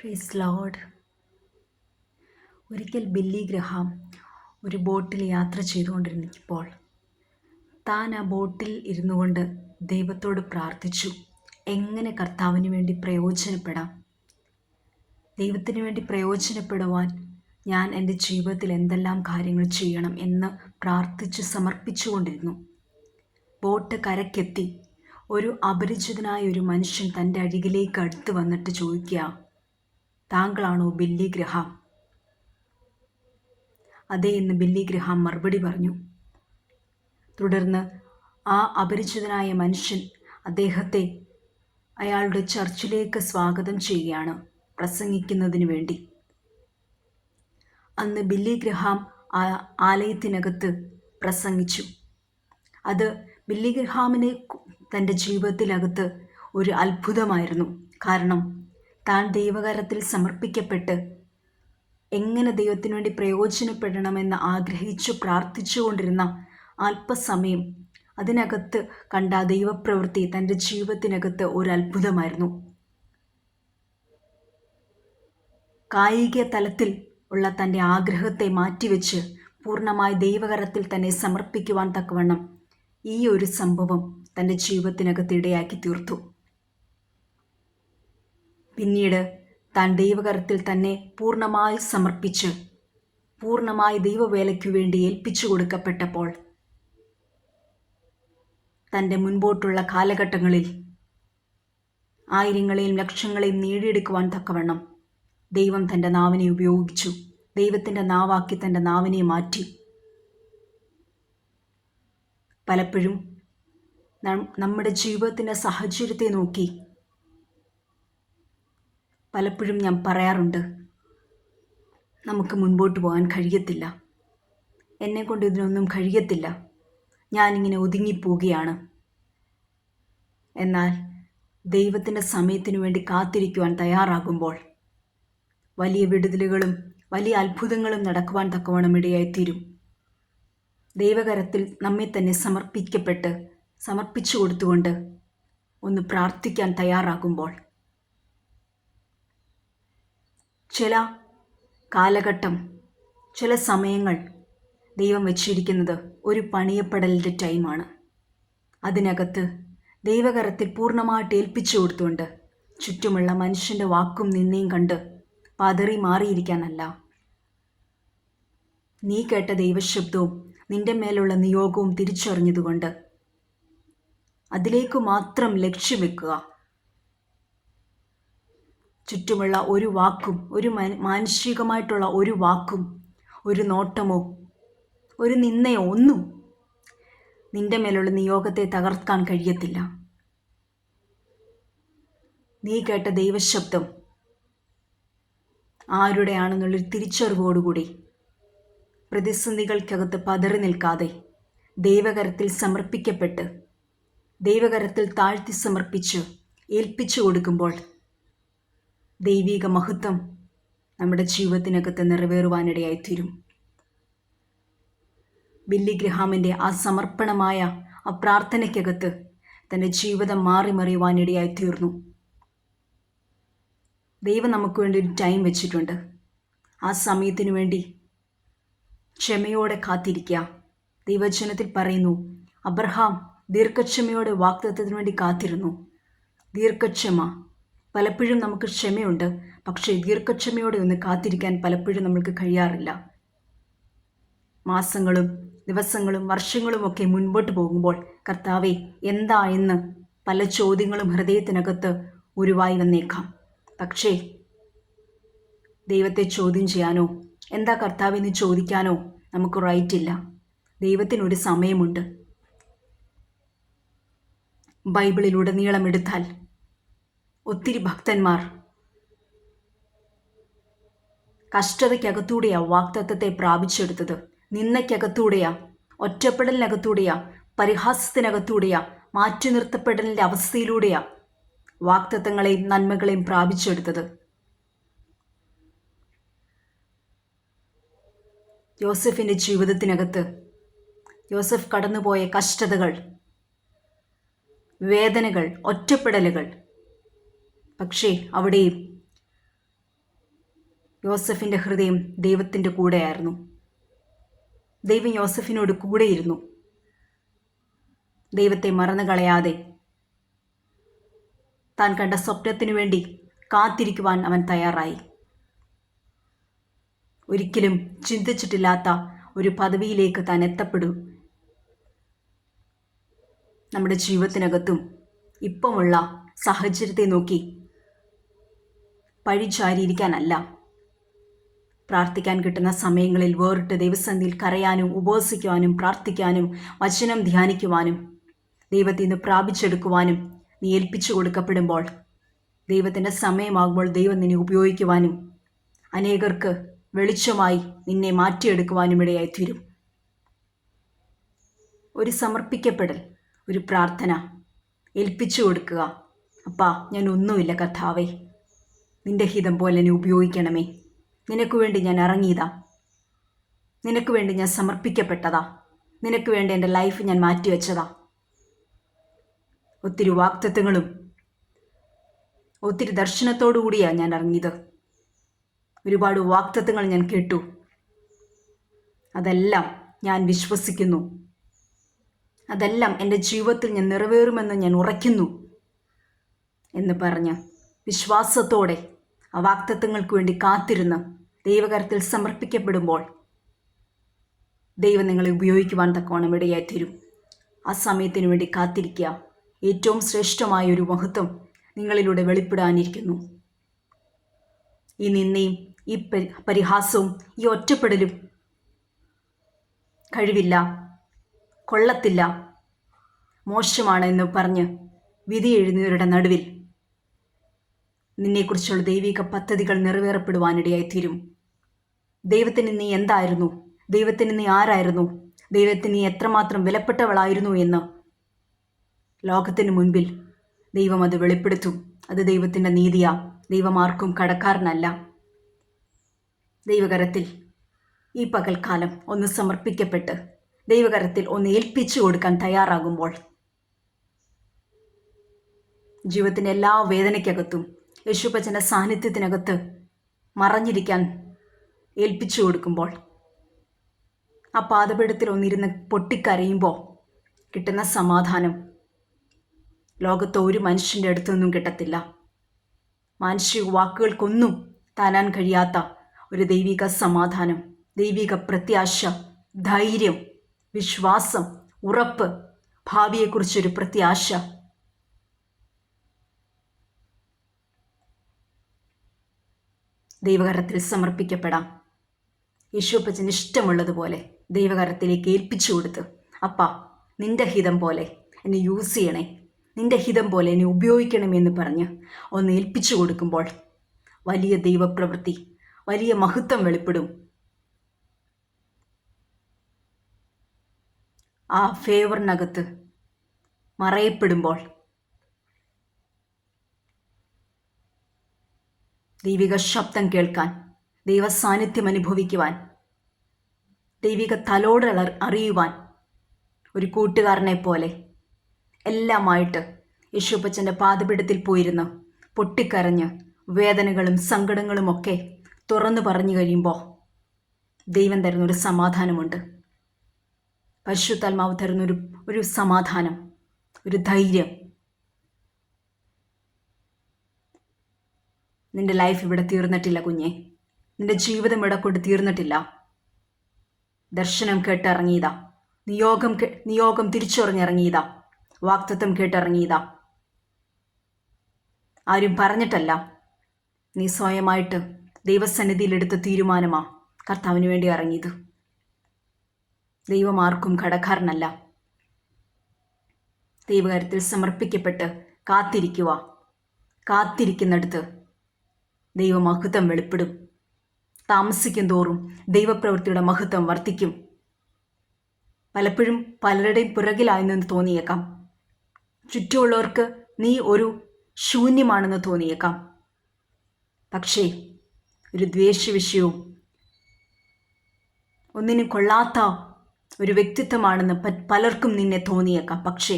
Price lord. ഒരിക്കൽ Billy Graham ഒരു ബോട്ടിൽ യാത്ര ചെയ്തുകൊണ്ടിരുന്നപ്പോൾ താൻ ആ ബോട്ടിൽ ഇരുന്നു കൊണ്ട് ദൈവത്തോട് പ്രാർത്ഥിച്ചു, എങ്ങനെ കർത്താവിന് വേണ്ടി പ്രയോജനപ്പെടാം, ദൈവത്തിന് വേണ്ടി പ്രയോജനപ്പെടുവാൻ ഞാൻ എൻ്റെ ജീവിതത്തിൽ എന്തെല്ലാം കാര്യങ്ങൾ ചെയ്യണം എന്ന് പ്രാർത്ഥിച്ച് സമർപ്പിച്ചുകൊണ്ടിരുന്നു. ബോട്ട് കരയ്ക്കെത്തി. ഒരു അപരിചിതനായ ഒരു മനുഷ്യൻ തൻ്റെ അരികിലേക്ക് അടുത്ത് വന്നിട്ട് ചോദിക്കുക, താങ്കളാണോ ബില്ലി ഗ്രഹാം? അതെ എന്ന് ബില്ലി ഗ്രഹാം മറുപടി പറഞ്ഞു. തുടർന്ന് ആ അപരിചിതനായ മനുഷ്യൻ അദ്ദേഹത്തെ അയാളുടെ ചർച്ചിലേക്ക് സ്വാഗതം ചെയ്യുകയാണ് പ്രസംഗിക്കുന്നതിന് വേണ്ടി. അന്ന് ബില്ലി ഗ്രഹാം ആ ആലയത്തിനകത്ത് പ്രസംഗിച്ചു. അത് ബില്ലി ഗ്രഹാമിനെ തൻ്റെ ജീവിതത്തിനകത്ത് ഒരു അത്ഭുതമായിരുന്നു. കാരണം താൻ ദൈവകരത്തിൽ സമർപ്പിക്കപ്പെട്ട് എങ്ങനെ ദൈവത്തിനു വേണ്ടി പ്രയോജനപ്പെടണമെന്ന് ആഗ്രഹിച്ചു പ്രാർത്ഥിച്ചുകൊണ്ടിരുന്ന അല്പസമയം അതിനകത്ത് കണ്ട ദൈവപ്രവൃത്തി തൻ്റെ ജീവിതത്തിനകത്ത് ഒരു അത്ഭുതമായിരുന്നു. കായിക തലത്തിൽ ഉള്ള തൻ്റെ ആഗ്രഹത്തെ മാറ്റിവെച്ച് പൂർണ്ണമായി ദൈവകരത്തിൽ തന്നെ സമർപ്പിക്കുവാൻ തക്കവണ്ണം ഈ ഒരു സംഭവം തൻ്റെ ജീവിതത്തിനകത്ത് ഇടയാക്കി തീർത്തു. പിന്നീട് താൻ ദൈവകരത്തിൽ തന്നെ പൂർണ്ണമായി സമർപ്പിച്ച് പൂർണ്ണമായി ദൈവവേലയ്ക്കു വേണ്ടി ഏൽപ്പിച്ചു കൊടുക്കപ്പെട്ടപ്പോൾ തൻ്റെ മുൻപോട്ടുള്ള കാലഘട്ടങ്ങളിൽ ആയിരങ്ങളെയും ലക്ഷങ്ങളെയും നേടിയെടുക്കുവാൻ തക്കവണ്ണം ദൈവം തൻ്റെ നാവിനെ ഉപയോഗിച്ചു. ദൈവത്തിൻ്റെ നാവാക്കി തൻ്റെ നാവിനെ മാറ്റി. പലപ്പോഴും നമ്മുടെ ജീവിതത്തിൻ്റെ സാഹചര്യത്തെ നോക്കി പലപ്പോഴും ഞാൻ പറയാറുണ്ട്, നമുക്ക് മുൻപോട്ട് പോകാൻ കഴിയത്തില്ല, എന്നെക്കൊണ്ട് ഇതിനൊന്നും കഴിയത്തില്ല, ഞാനിങ്ങനെ ഒതുങ്ങിപ്പോവുകയാണ്. എന്നാൽ ദൈവത്തിൻ്റെ സമയത്തിനു വേണ്ടി കാത്തിരിക്കുവാൻ തയ്യാറാകുമ്പോൾ വലിയ വിടുതലുകളും വലിയ അത്ഭുതങ്ങളും നടക്കുവാൻ തക്കവണ്ണം ഇടയായിത്തീരും. ദൈവകരത്തിൽ നമ്മെ തന്നെ സമർപ്പിച്ചു കൊടുത്തുകൊണ്ട് ഒന്ന് പ്രാർത്ഥിക്കാൻ തയ്യാറാകുമ്പോൾ ചില കാലഘട്ടം, ചില സമയങ്ങൾ ദൈവം വെച്ചിരിക്കുന്നത് ഒരു പണിയപ്പെടലിൻ്റെ ടൈമാണ്. അതിനകത്ത് ദൈവകരത്തിൽ പൂർണ്ണമായിട്ട് ഏൽപ്പിച്ചു കൊടുത്തുകൊണ്ട് ചുറ്റുമുള്ള മനുഷ്യൻ്റെ വാക്കും നിന്നയും കണ്ട് പതറി മാറിയിരിക്കാനല്ല, നീ കേട്ട ദൈവശബ്ദവും നിന്റെ മേലുള്ള നിയോഗവും തിരിച്ചറിഞ്ഞതുകൊണ്ട് അതിലേക്ക് മാത്രം ലക്ഷ്യം വെക്കുക. ചുറ്റുമുള്ള ഒരു വാക്കും, ഒരു മാനുഷികമായിട്ടുള്ള ഒരു വാക്കും, ഒരു നോട്ടമോ ഒരു നിന്ദയോ ഒന്നും നിന്റെ മേലുള്ള നിയോഗത്തെ തകർക്കാൻ കഴിയത്തില്ല. നീ കേട്ട ദൈവശബ്ദം ആരുടെയാണെന്നുള്ളൊരു തിരിച്ചറിവോടുകൂടി പ്രതിസന്ധികൾക്കകത്ത് പതറി നിൽക്കാതെ ദൈവകരത്തിൽ സമർപ്പിക്കപ്പെട്ട് ദൈവകരത്തിൽ താഴ്ത്തി സമർപ്പിച്ച് ഏൽപ്പിച്ചു കൊടുക്കുമ്പോൾ ദൈവിക മഹത്വം നമ്മുടെ ജീവിതത്തിനകത്ത് നിറവേറുവാനിടയായിത്തീരും. ബില്ലി ഗ്രഹാമിൻ്റെ ആ സമർപ്പണമായ ആ പ്രാർത്ഥനയ്ക്കകത്ത് തൻ്റെ ജീവിതം മാറിമറിയുവാനിടയായിത്തീർന്നു. ദൈവം നമുക്ക് വേണ്ടി ഒരു ടൈം വെച്ചിട്ടുണ്ട്. ആ സമയത്തിനു വേണ്ടി ക്ഷമയോടെ കാത്തിരിക്കുക. ദൈവവചനത്തിൽ പറയുന്നു, അബ്രഹാം ദീർഘക്ഷമയോടെ വാഗ്ദത്തത്തിന് വേണ്ടി കാത്തിരുന്നു. ദീർഘക്ഷമ, പലപ്പോഴും നമുക്ക് ക്ഷമയുണ്ട്, പക്ഷേ ദീർഘക്ഷമയോടെ ഒന്ന് കാത്തിരിക്കാൻ പലപ്പോഴും നമുക്ക് കഴിയാറില്ല. മാസങ്ങളും ദിവസങ്ങളും വർഷങ്ങളുമൊക്കെ മുൻപോട്ട് പോകുമ്പോൾ കർത്താവേ എന്താ എന്ന് പല ചോദ്യങ്ങളും ഹൃദയത്തിനകത്ത് ഉരുവായി വന്നേക്കാം. പക്ഷേ ദൈവത്തെ ചോദ്യം ചെയ്യാനോ എന്താ കർത്താവെന്ന് ചോദിക്കാനോ നമുക്ക് റൈറ്റില്ല. ദൈവത്തിനൊരു സമയമുണ്ട്. ബൈബിളിലുടനീളം എടുത്താൽ ഒത്തിരി ഭക്തന്മാർ കഷ്ടതയ്ക്കകത്തൂടെയാ വാഗ്ദത്തത്തെ പ്രാപിച്ചെടുത്തത്. നിന്ദയ്ക്കകത്തൂടെയാ, ഒറ്റപ്പെടലിനകത്തൂടെയാ, പരിഹാസത്തിനകത്തൂടെയാ, മാറ്റി നിർത്തപ്പെടലിൻ്റെ അവസ്ഥയിലൂടെയാ വാഗ്ദത്തങ്ങളെയും നന്മകളെയും പ്രാപിച്ചെടുത്തത്. യോസഫിൻ്റെ ജീവിതത്തിനകത്ത് യോസഫ് കടന്നുപോയ കഷ്ടതകൾ, വേദനകൾ, ഒറ്റപ്പെടലുകൾ, പക്ഷേ അവിടെയും യോസഫിൻ്റെ ഹൃദയം ദൈവത്തിൻ്റെ കൂടെയായിരുന്നു. ദൈവം യോസഫിനോട് കൂടെയിരുന്നു. ദൈവത്തെ മറന്നു കളയാതെ താൻ കണ്ട സ്വപ്നത്തിനു വേണ്ടി കാത്തിരിക്കുവാൻ അവൻ തയ്യാറായി. ഒരിക്കലും ചിന്തിച്ചിട്ടില്ലാത്ത ഒരു പദവിയിലേക്ക് താൻ എത്തപ്പെടും. നമ്മുടെ ജീവിതത്തിനകത്തും ഇപ്പമുള്ള സാഹചര്യത്തെ നോക്കി പഴിചാരിയിരിക്കാനല്ല, പ്രാർത്ഥിക്കാൻ കിട്ടുന്ന സമയങ്ങളിൽ വേറിട്ട് ദൈവസന്നിധിയിൽ കരയാനും ഉപവസിക്കുവാനും പ്രാർത്ഥിക്കാനും വചനം ധ്യാനിക്കുവാനും ദൈവത്തിൽ നിന്ന് പ്രാപിച്ചെടുക്കുവാനും നീ ഏൽപ്പിച്ചു കൊടുക്കപ്പെടുമ്പോൾ ദൈവത്തിൻ്റെ സമയമാകുമ്പോൾ ദൈവം നിന്നെ ഉപയോഗിക്കുവാനും അനേകർക്ക് വെളിച്ചമായി നിന്നെ മാറ്റിയെടുക്കുവാനും ഇടയായി തീരും. ഒരു സമർപ്പിക്കപ്പെടൽ, ഒരു പ്രാർത്ഥന ഏൽപ്പിച്ചു കൊടുക്കുക. അപ്പാ, ഞാൻ ഒന്നുമില്ല കർത്താവേ, നിന്റെ ഹിതം പോലെ എന്നെ ഉപയോഗിക്കണമേ. നിനക്ക് വേണ്ടി ഞാൻ ഇറങ്ങിയതാ, നിനക്ക് വേണ്ടി ഞാൻ സമർപ്പിക്കപ്പെട്ടതാ, നിനക്ക് വേണ്ടി എൻ്റെ ലൈഫ് ഞാൻ മാറ്റിവെച്ചതാ. ഒത്തിരി വാഗ്ദത്തങ്ങളും ഒത്തിരി ദർശനത്തോടു കൂടിയാണ് ഞാൻ ഇറങ്ങിയത്. ഒരുപാട് വാഗ്ദത്തങ്ങൾ ഞാൻ കേട്ടു. അതെല്ലാം ഞാൻ വിശ്വസിക്കുന്നു. അതെല്ലാം എൻ്റെ ജീവിതത്തിൽ ഞാൻ നിറവേറുമെന്ന് ഞാൻ ഉറയ്ക്കുന്നു എന്ന് പറഞ്ഞ് വിശ്വാസത്തോടെ ആ വാഗ്ദത്തങ്ങൾക്ക് വേണ്ടി കാത്തിരുന്ന് ദൈവകരത്തിൽ സമർപ്പിക്കപ്പെടുമ്പോൾ ദൈവം നിങ്ങളെ ഉപയോഗിക്കുവാൻ തക്കവണ്ണം ഇടയായിത്തീരും. ആ സമയത്തിനു വേണ്ടി കാത്തിരിക്കുക. ഏറ്റവും ശ്രേഷ്ഠമായ ഒരു മഹത്വം നിങ്ങളിലൂടെ വെളിപ്പെടാനിരിക്കുന്നു. ഈ നിന്ദയും ഈ പരിഹാസവും ഈ ഒറ്റപ്പെടലും കഴിവില്ല, കൊള്ളത്തില്ല, മോശമാണ് എന്ന് പറഞ്ഞ് വിധി എഴുതുന്നവരുടെ നടുവിൽ നിന്നെക്കുറിച്ചുള്ള ദൈവിക പദ്ധതികൾ നിറവേറപ്പെടുവാനിടയായിത്തീരും. ദൈവത്തിന് നീ എന്തായിരുന്നു, ദൈവത്തിന് നീ ആരായിരുന്നു, ദൈവത്തിന് നീ എത്രമാത്രം വിലപ്പെട്ടവളായിരുന്നു എന്ന് ലോകത്തിന് മുൻപിൽ ദൈവം അത് വെളിപ്പെടുത്തും. അത് ദൈവത്തിൻ്റെ നീതിയാ. ദൈവം ആർക്കും കടക്കാരനല്ല. ദൈവകരത്തിൽ ഈ പകൽക്കാലം ഒന്ന് സമർപ്പിക്കപ്പെട്ട് ദൈവകരത്തിൽ ഒന്ന് ഏൽപ്പിച്ചു കൊടുക്കാൻ തയ്യാറാകുമ്പോൾ ജീവിതത്തിൻ്റെ എല്ലാ വേദനയ്ക്കകത്തും യേശുപ്പച്ചൻ്റെ സാന്നിധ്യത്തിനകത്ത് മറഞ്ഞിരിക്കാൻ ഏൽപ്പിച്ചു കൊടുക്കുമ്പോൾ ആ പാദപീഠത്തിൽ ഒന്നിരുന്ന് പൊട്ടിക്കരയുമ്പോൾ കിട്ടുന്ന സമാധാനം ലോകത്ത് ഒരു മനുഷ്യൻ്റെ അടുത്തൊന്നും കിട്ടത്തില്ല. മാനുഷിക വാക്കുകൾക്കൊന്നും താനാൻ കഴിയാത്ത ഒരു ദൈവിക സമാധാനം, ദൈവിക പ്രത്യാശ, ധൈര്യം, വിശ്വാസം, ഉറപ്പ്, ഭാവിയെക്കുറിച്ചൊരു പ്രത്യാശ. ദൈവകരത്തിൽ സമർപ്പിക്കപ്പെടാം. യേശുപ്പച്ചന് ഇഷ്ടമുള്ളതുപോലെ ദൈവകരത്തിലേക്ക് ഏൽപ്പിച്ചു കൊടുത്ത്, അപ്പാ, നിന്റെ ഹിതം പോലെ എന്നെ യൂസ് ചെയ്യണേ, നിന്റെ ഹിതം പോലെ എന്നെ ഉപയോഗിക്കണമെന്ന് പറഞ്ഞ് ഒന്ന് ഏൽപ്പിച്ചു കൊടുക്കുമ്പോൾ വലിയ ദൈവപ്രവൃത്തി, വലിയ മഹത്വം വെളിപ്പെടും. ആ ഫേവറിനകത്ത് മറയപ്പെടുമ്പോൾ ദൈവിക ശബ്ദം കേൾക്കാൻ, ദൈവ സാന്നിധ്യം അനുഭവിക്കുവാൻ, ദൈവിക തലോടൽ അറിയുവാൻ ഒരു കൂട്ടുകാരനെ പോലെ എല്ലാമായിട്ട് യേശുപ്പച്ചൻ്റെ പാദപീഠത്തിൽ പോയിരുന്ന് പൊട്ടിക്കരഞ്ഞ് വേദനകളും സങ്കടങ്ങളുമൊക്കെ തുറന്നു പറഞ്ഞു കഴിയുമ്പോൾ ദൈവം തരുന്നൊരു സമാധാനമുണ്ട്. പരിശുദ്ധാത്മാവ് തരുന്നൊരു സമാധാനം, ഒരു ധൈര്യം. നിന്റെ ലൈഫ് ഇവിടെ തീർന്നിട്ടില്ല കുഞ്ഞെ, നിന്റെ ജീവിതം ഇവിടെ കൊണ്ട് തീർന്നിട്ടില്ല. ദർശനം കേട്ടിറങ്ങിയതാ, നിയോഗം തിരിച്ചറിഞ്ഞിറങ്ങിയതാ, വാഗ്ദത്തം കേട്ടിറങ്ങിയതാ. ആരും പറഞ്ഞിട്ടല്ല, നീ സ്വയമായിട്ട് ദൈവസന്നിധിയിലെടുത്ത തീരുമാനമാ കർത്താവിന് വേണ്ടി ഇറങ്ങിയത്. ദൈവം ആർക്കും കടക്കാരനല്ല. ദൈവകരത്തിൽ സമർപ്പിക്കപ്പെട്ട് കാത്തിരിക്കുക. കാത്തിരിക്കുന്നിടത്ത് ദൈവമഹത്വം വെളിപ്പെടും. താമസിക്കും തോറും ദൈവപ്രവൃത്തിയുടെ മഹത്വം വർദ്ധിക്കും. പലപ്പോഴും പലരുടെയും പുറകിലായെന്ന് തോന്നിയേക്കാം. ചുറ്റുമുള്ളവർക്ക് നീ ഒരു ശൂന്യമാണെന്ന് തോന്നിയേക്കാം. പക്ഷേ ഒരു ദ്വേഷവിഷയവും ഒന്നിനും കൊള്ളാത്ത ഒരു വ്യക്തിത്വമാണെന്ന് പലർക്കും നിന്നെ തോന്നിയേക്കാം. പക്ഷേ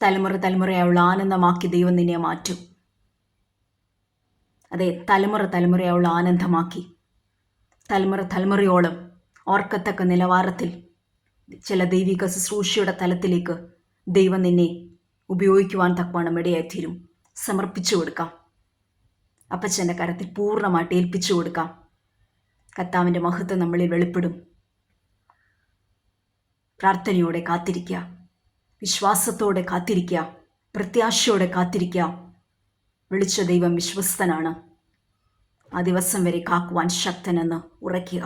തലമുറയായുള്ള ആനന്ദമാക്കി ദൈവം നിന്നെ മാറ്റും. അതെ, തലമുറ തലമുറയുള്ള ആനന്ദമാക്കി, തലമുറ തലമുറയോളം ഓർക്കത്തക്ക നിലവാരത്തിൽ ചില ദൈവിക ശുശ്രൂഷയുടെ തലത്തിലേക്ക് ദൈവം നിന്നെ ഉപയോഗിക്കുവാൻ തക്കവണ്ണം ഇടയായിത്തീരും. സമർപ്പിച്ചു കൊടുക്കാം, അപ്പച്ചൻ്റെ കരത്തിൽ പൂർണ്ണമായിട്ട് ഏൽപ്പിച്ചു കൊടുക്കാം. കർത്താവിൻ്റെ മഹത്വം നമ്മളിൽ വെളിപ്പെടും. പ്രാർത്ഥനയോടെ കാത്തിരിക്കുക, വിശ്വാസത്തോടെ കാത്തിരിക്കുക, പ്രത്യാശയോടെ കാത്തിരിക്കുക. വിളിച്ച ദൈവം വിശ്വസ്തനാണ്. ആ ദിവസം വരെ കാക്കുവാൻ ശക്തനെന്ന് ഉറയ്ക്കുക.